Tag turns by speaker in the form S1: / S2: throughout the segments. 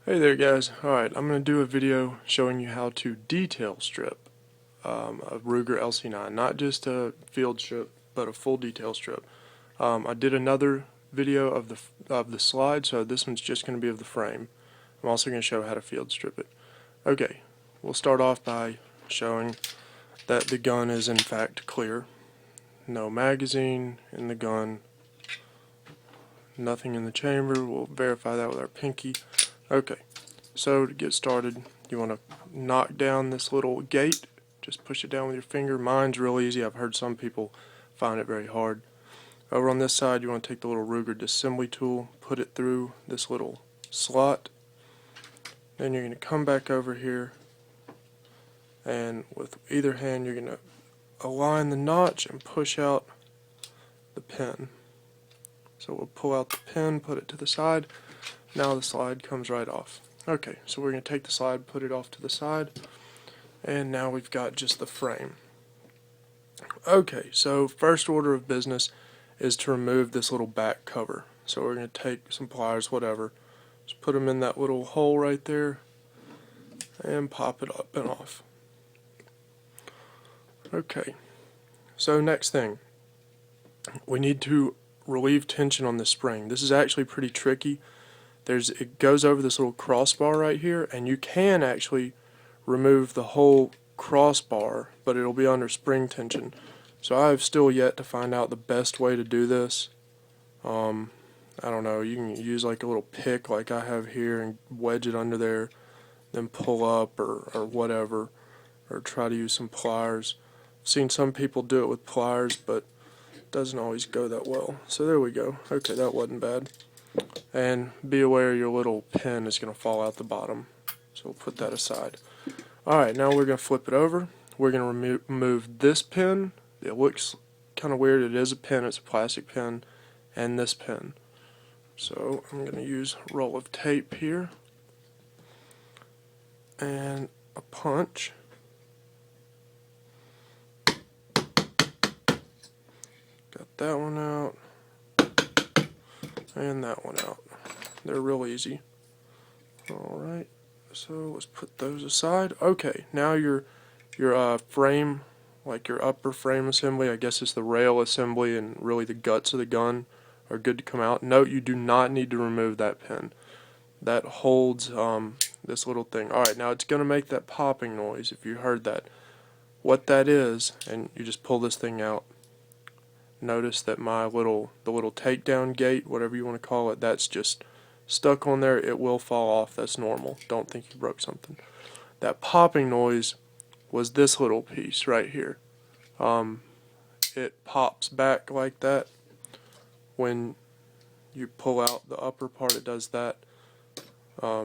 S1: Hey there guys, alright, I'm going to do a video showing you how to detail strip a Ruger LC9, not just a field strip, but a full detail strip. I did another video of the slide, so this one's just going to be of the frame. I'm also going to show how to field strip it. Okay, we'll start off by showing that the gun is in fact clear. No magazine in the gun, nothing in the chamber. We'll verify that with our pinky. Okay, so to get started, you want to knock down this little gate. Just push it down with your finger. Mine's real easy. I've heard some people find it very hard. Over on this side, you want to take the little Ruger Disassembly tool, put it through this little slot. Then you're going to come back over here, and with either hand, you're going to align the notch and push out the pin. So we'll pull out the pin, put it to the side. Now the slide comes right off. Okay, so we're going to take the slide, put it off to the side, and now we've got just the frame. Okay, so first order of business is to remove this little back cover. So we're going to take some pliers, whatever, just put them in that little hole right there, and pop it up and off. Okay, so next thing, we need to relieve tension on the spring. This is actually pretty tricky. It goes over this little crossbar right here, and you can actually remove the whole crossbar, but it'll be under spring tension. So I've still yet to find out the best way to do this. I don't know, you can use like a little pick like I have here and wedge it under there, then pull up or whatever, or try to use some pliers. I've seen some people do it with pliers, but it doesn't always go that well. So there we go. Okay, that wasn't bad. And be aware your little pin is going to fall out the bottom, so we'll put that aside. Alright, now we're going to flip it over. We're going to remove this pin. It looks kind of weird. It is a pin, it's a plastic pin, and this pin. So I'm going to use a roll of tape here and a punch. Got that one out. And that one out. They're real easy. Alright, so let's put those aside. Okay, now your frame, like your upper frame assembly, I guess it's the rail assembly and really the guts of the gun are good to come out. Note you do not need to remove that pin. That holds this little thing. Alright, now it's going to make that popping noise if you heard that. What that is, and you just pull this thing out. Notice that the little takedown gate, whatever you want to call it, that's just stuck on there. It will fall off. That's normal. Don't think you broke something. That popping noise was this little piece right here. It pops back like that. When you pull out the upper part, it does that. I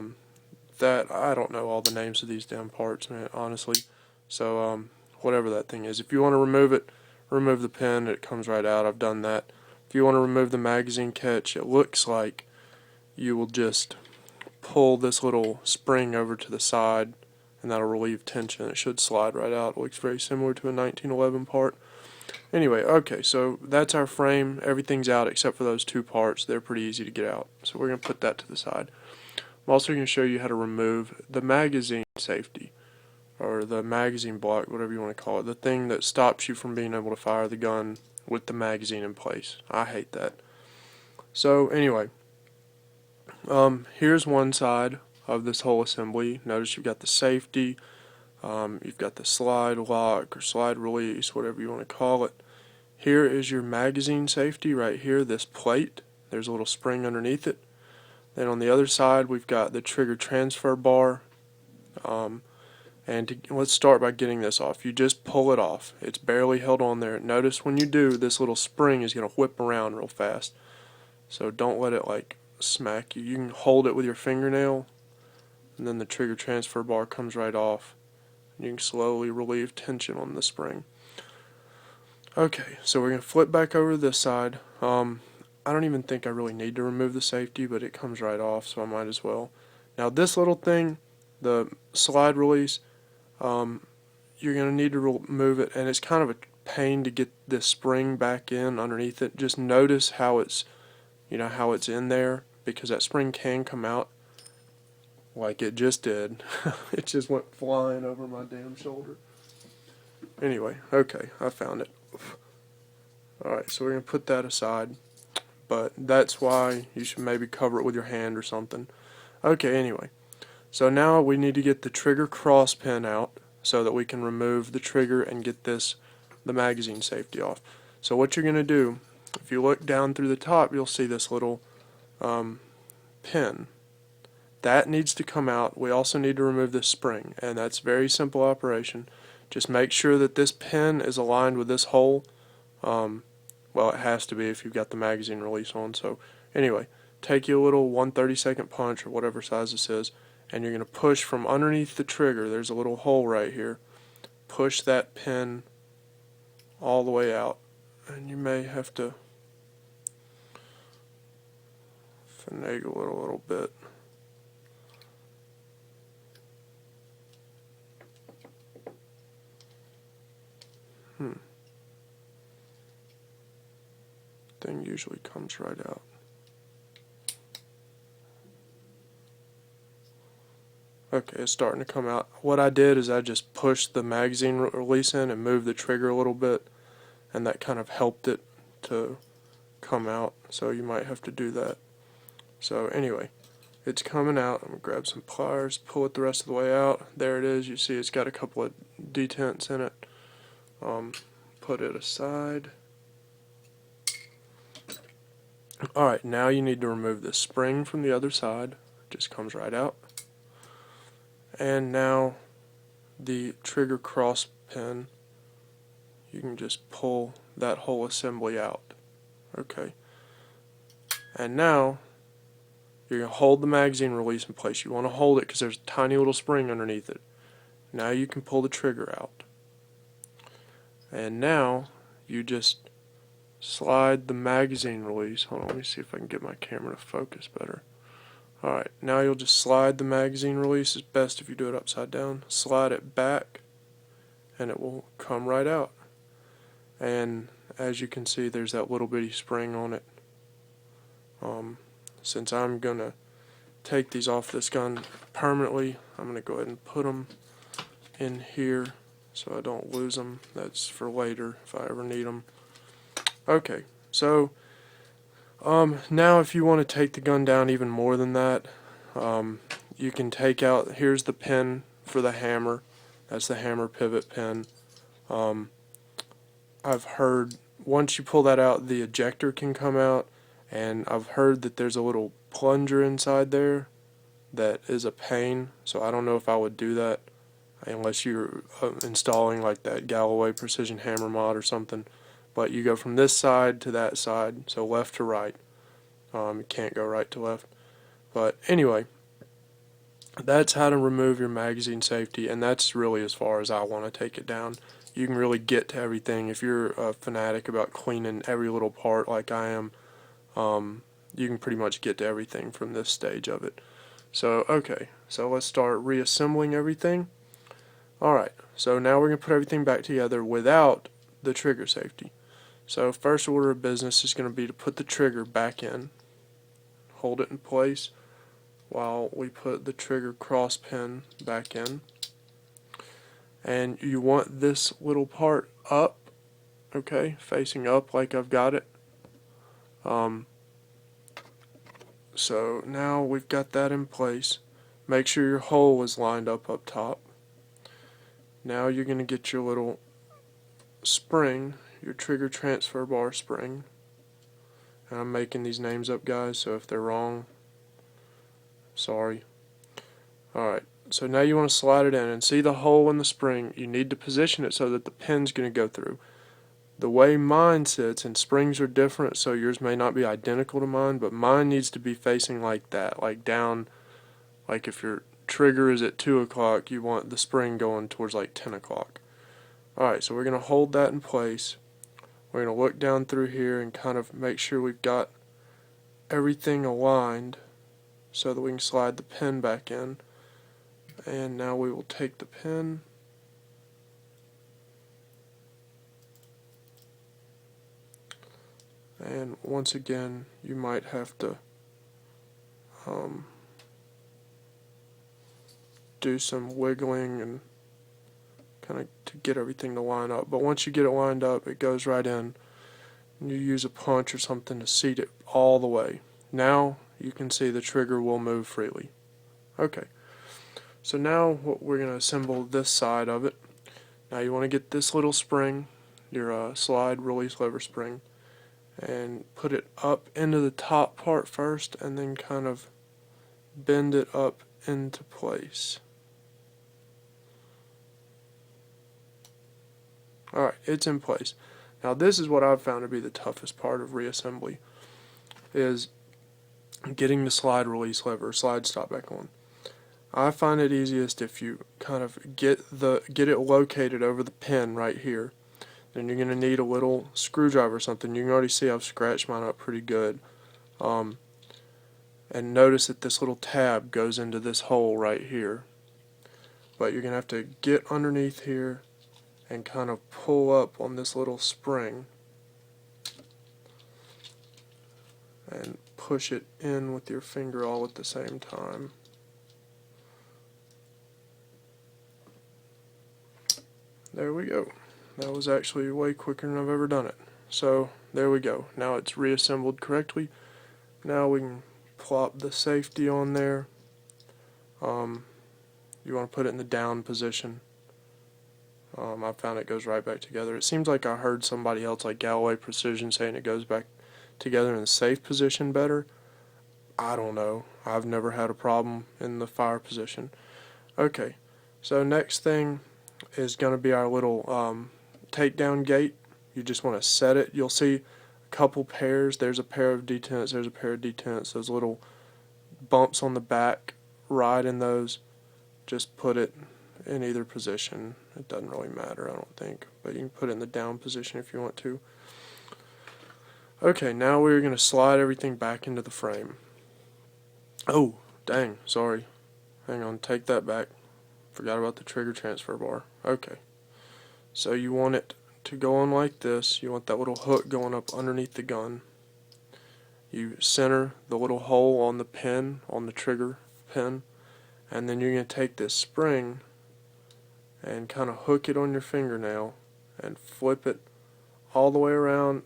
S1: don't know all the names of these damn parts, man, honestly. So whatever that thing is, if you want to remove it, remove the pin, it comes right out. I've done that. If you want to remove the magazine catch, it looks like you will just pull this little spring over to the side, and that'll relieve tension. It should slide right out. It looks very similar to a 1911 part. Anyway, okay, so that's our frame. Everything's out except for those two parts. They're pretty easy to get out. So we're going to put that to the side. I'm also going to show you how to remove the magazine safety, or the magazine block, whatever you want to call it, the thing that stops you from being able to fire the gun with the magazine in place. I hate that. So anyway, here's one side of this whole assembly. Notice you've got the safety, you've got the slide lock or slide release, whatever you want to call it. Here is your magazine safety right here, this plate. There's a little spring underneath it. Then on the other side we've got the trigger transfer bar. Let's start by getting this off. You just pull it off. It's barely held on there. Notice when you do, this little spring is going to whip around real fast. So don't let it like smack you. You can hold it with your fingernail, and then the trigger transfer bar comes right off. You can slowly relieve tension on the spring. Okay, so we're going to flip back over to this side. I don't even think I really need to remove the safety, but it comes right off, so I might as well. Now this little thing, the slide release, you're going to need to remove it, and it's kind of a pain to get this spring back in underneath it. Just notice how it's in there, because that spring can come out. like it just did. It just went flying over my damn shoulder. Anyway, okay, I found it. Alright, so we're going to put that aside, but that's why you should maybe cover it with your hand or something. Okay, anyway, so now we need to get the trigger cross pin out so that we can remove the trigger and get the magazine safety off. So what you're going to do, if you look down through the top, you'll see this little pin. That needs to come out. We also need to remove this spring, and that's a very simple operation. Just make sure that this pin is aligned with this hole. Well, it has to be if you've got the magazine release on. So anyway, take you a little 1/32 punch or whatever size this is, and you're going to push from underneath the trigger. There's a little hole right here. Push that pin all the way out, and you may have to finagle it a little bit. Thing usually comes right out. Okay, it's starting to come out. What I did is I just pushed the magazine release in and moved the trigger a little bit, and that kind of helped it to come out, so you might have to do that. So anyway, it's coming out. I'm going to grab some pliers, pull it the rest of the way out. There it is. You see it's got a couple of detents in it. Put it aside. Alright, now you need to remove the spring from the other side. It just comes right out. And now the trigger cross pin, you can just pull that whole assembly out. Okay. And now you're going to hold the magazine release in place. You want to hold it because there's a tiny little spring underneath it. Now you can pull the trigger out. And now you just slide the magazine release. Hold on, let me see if I can get my camera to focus better. Alright, now you'll just slide the magazine release. It's best if you do it upside down. Slide it back and it will come right out. And as you can see, there's that little bitty spring on it. Since I'm going to take these off this gun permanently, I'm going to go ahead and put them in here so I don't lose them. That's for later if I ever need them. Okay, so now if you want to take the gun down even more than that, you can take out, here's the pin for the hammer. That's the hammer pivot pin. I've heard once you pull that out, the ejector can come out, and I've heard that there's a little plunger inside there that is a pain, so I don't know if I would do that unless you're installing like that Galloway precision hammer mod or something. But you go from this side to that side, so left to right. You can't go right to left. But anyway, that's how to remove your magazine safety, and that's really as far as I want to take it down. You can really get to everything. If you're a fanatic about cleaning every little part like I am, you can pretty much get to everything from this stage of it. So, okay, so let's start reassembling everything. Alright, so now we're going to put everything back together without the trigger safety. So first order of business is going to be to put the trigger back in, hold it in place while we put the trigger cross pin back in. And you want this little part up, okay, facing up like I've got it. So now we've got that in place. Make sure your hole is lined up top. Now you're going to get your little spring, your trigger transfer bar spring. And I'm making these names up, guys, so if they're wrong, sorry. Alright, so now you want to slide it in and see the hole in the spring. You need to position it so that the pin's going to go through. The way mine sits, and springs are different, so yours may not be identical to mine, but mine needs to be facing like that, like down, like if your trigger is at 2 o'clock, you want the spring going towards like 10 o'clock. Alright, so we're going to hold that in place. We're going to look down through here and kind of make sure we've got everything aligned so that we can slide the pin back in. And now we will take the pin and once again you might have to do some wiggling and kind of to get everything to line up. But once you get it lined up, it goes right in. And you use a punch or something to seat it all the way. Now you can see the trigger will move freely. Okay, so now we're going to assemble this side of it. Now you want to get this little spring, your slide release lever spring, and put it up into the top part first and then kind of bend it up into place. Alright, it's in place. Now this is what I've found to be the toughest part of reassembly, is getting the slide release lever, slide stop back on. I find it easiest if you kind of get it located over the pin right here. Then you're going to need a little screwdriver or something. You can already see I've scratched mine up pretty good. And notice that this little tab goes into this hole right here. But you're going to have to get underneath here and kind of pull up on this little spring and push it in with your finger all at the same time. There we go. That was actually way quicker than I've ever done it. So there we go. Now it's reassembled correctly. Now we can plop the safety on there. You want to put it in the down position. I found it goes right back together. It seems like I heard somebody else like Galloway Precision saying it goes back together in the safe position better. I don't know. I've never had a problem in the fire position. Okay, so next thing is going to be our little takedown gate. You just want to set it. You'll see a couple pairs. There's a pair of detents, there's a pair of detents. Those little bumps on the back, right in those. Just put it in either position. It doesn't really matter, I don't think, but you can put it in the down position if you want to. Okay, now we're going to slide everything back into the frame. Oh, dang, sorry. Hang on, take that back. Forgot about the trigger transfer bar. Okay, so you want it to go on like this. You want that little hook going up underneath the gun. You center the little hole on the pin, on the trigger pin, and then you're going to take this spring and kind of hook it on your fingernail and flip it all the way around,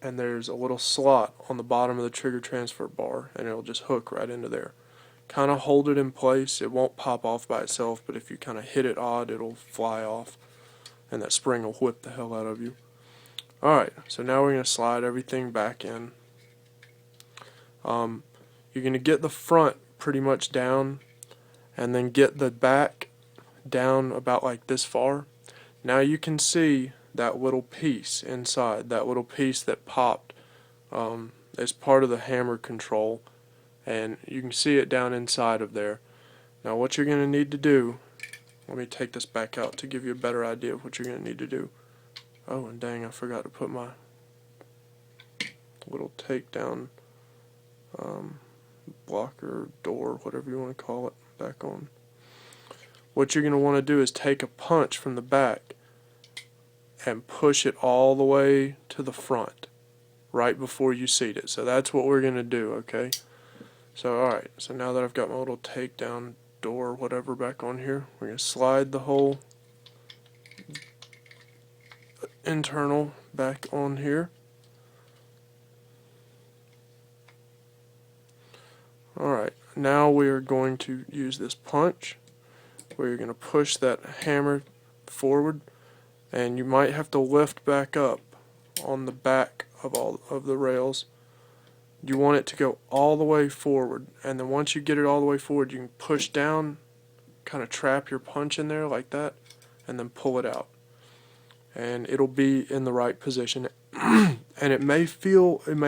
S1: and there's a little slot on the bottom of the trigger transfer bar, and it'll just hook right into there. Kind of hold it in place. It won't pop off by itself, but if you kind of hit it odd, it'll fly off, and that spring will whip the hell out of you. Alright, so now we're going to slide everything back in. You're going to get the front pretty much down, and then get the back down about like this far. Now you can see that little piece inside, that little piece that popped as part of the hammer control, and you can see it down inside of there. Now what you're going to need to do, let me take this back out to give you a better idea of what you're going to need to do. Oh, and dang, I forgot to put my little takedown blocker, door, whatever you want to call it, back on. What you're going to want to do is take a punch from the back and push it all the way to the front right before you seat it. So that's what we're going to do, okay? So alright, so now that I've got my little takedown door, whatever, back on here, we're going to slide the whole internal back on here. Alright, now we are going to use this punch where you're going to push that hammer forward, and you might have to lift back up on the back of all of the rails. You want it to go all the way forward, and then once you get it all the way forward, you can push down, kind of trap your punch in there like that, and then pull it out. And it'll be in the right position. And it may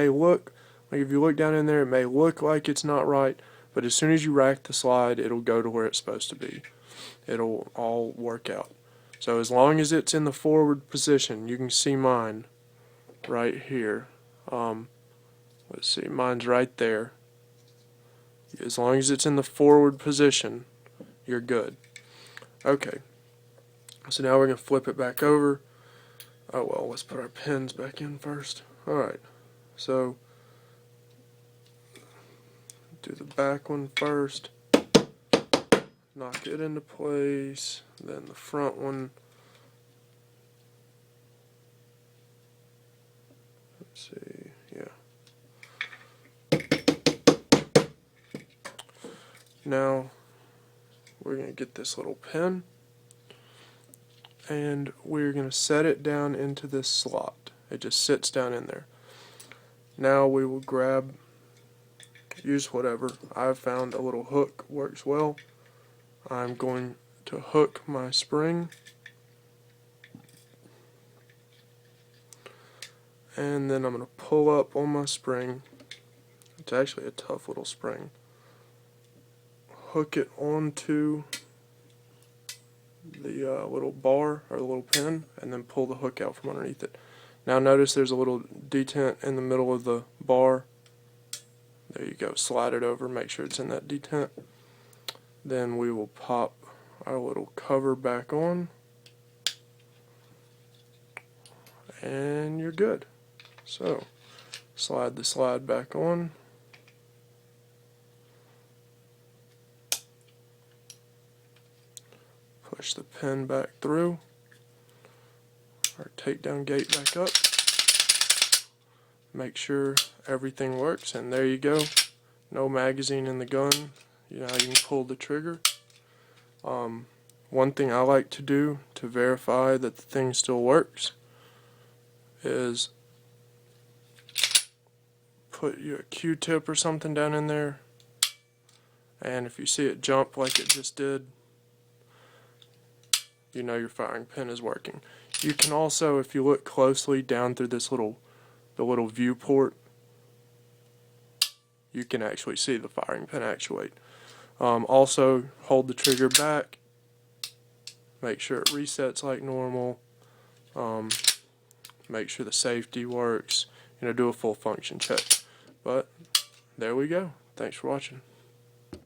S1: look, like if you look down in there, it may look like it's not right, but as soon as you rack the slide, it'll go to where it's supposed to be. It'll all work out. So as long as it's in the forward position, you can see mine right here. Let's see, mine's right there. As long as it's in the forward position, you're good. Okay, so now we're going to flip it back over. Oh well, let's put our pins back in first. Alright, so do the back one first. knock it into place. Then the front one, let's see, yeah. Now we're going to get this little pin and we're going to set it down into this slot. It just sits down in there. Now we will grab, use whatever. I've found a little hook works well. I'm going to hook my spring and then I'm going to pull up on my spring. It's actually a tough little spring. Hook it onto the little bar or the little pin and then pull the hook out from underneath it. Now notice there's a little detent in the middle of the bar. There you go, slide it over, make sure it's in that detent. Then we will pop our little cover back on and you're good. So slide the slide back on. Push the pin back through. Our takedown gate back up. Make sure everything works, and there you go. No magazine in the gun. You can pull the trigger. One thing I like to do to verify that the thing still works is put a Q-tip or something down in there, and if you see it jump like it just did, you know your firing pin is working. You can also, if you look closely down through this the little viewport, you can actually see the firing pin actuate. Also, hold the trigger back, make sure it resets like normal, make sure the safety works, do a full function check. But there we go. Thanks for watching.